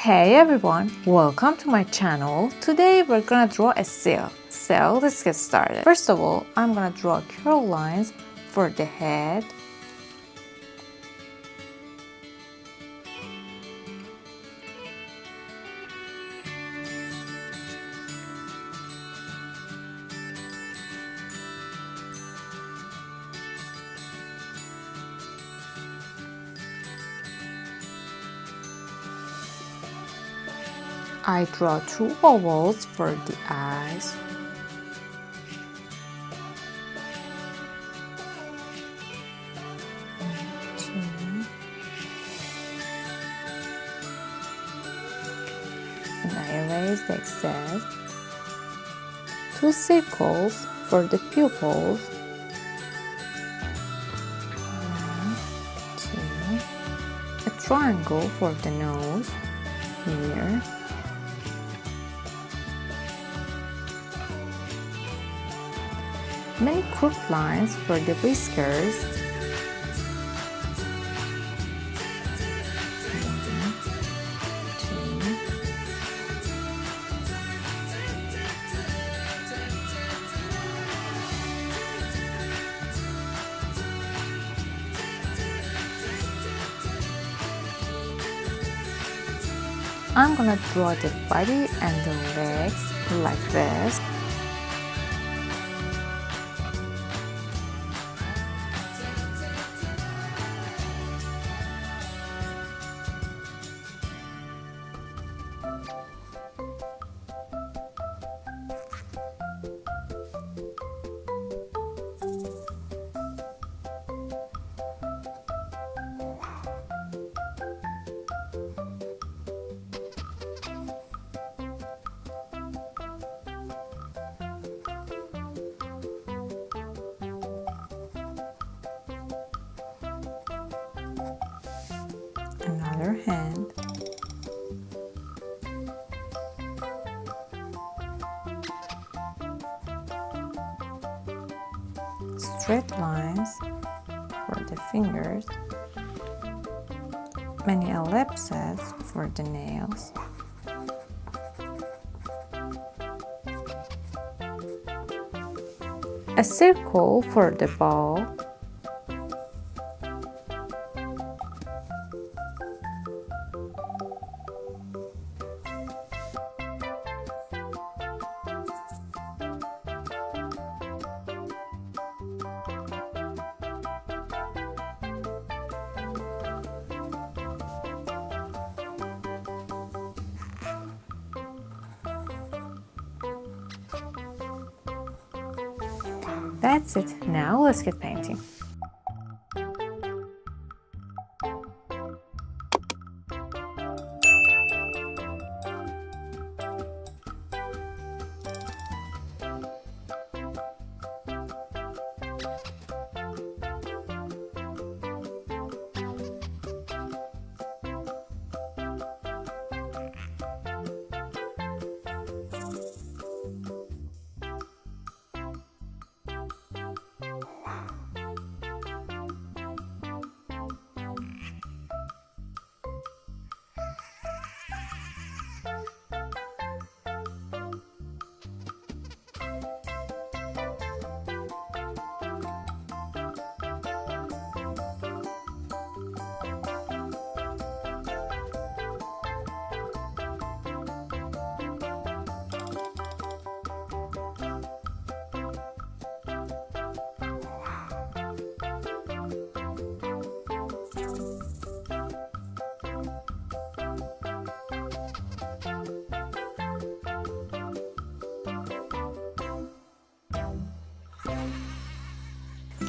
Hey everyone, welcome to my channel. Today we're gonna draw a sail. So let's get started. First of all, I'm gonna draw curl lines for the head. I draw two ovals for the eyes. And I erase the excess. Two circles for the pupils. One, two. A triangle for the nose here. Many crooked lines for the whiskers. I'm gonna draw the body and the legs like this. Another hand. Straight lines for the fingers. Many ellipses for the nails. A circle for the ball. That's it. Now let's get painting.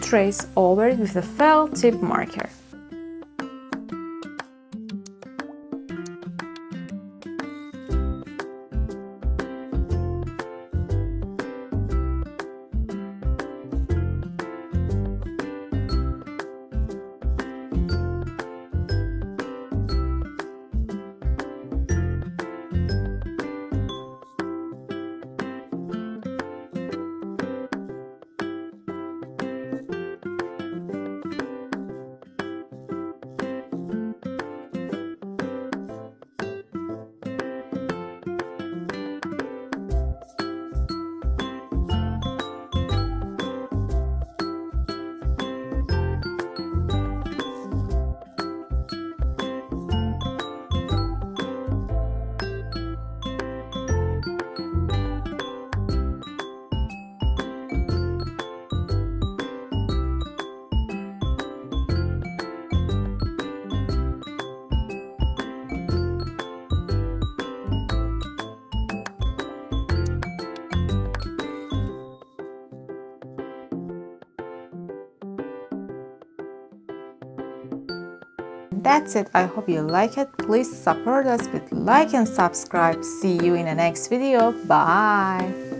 Trace over it with a felt tip marker. that's it. I hope you like it. Please support us with like and subscribe. See you in the next video. Bye.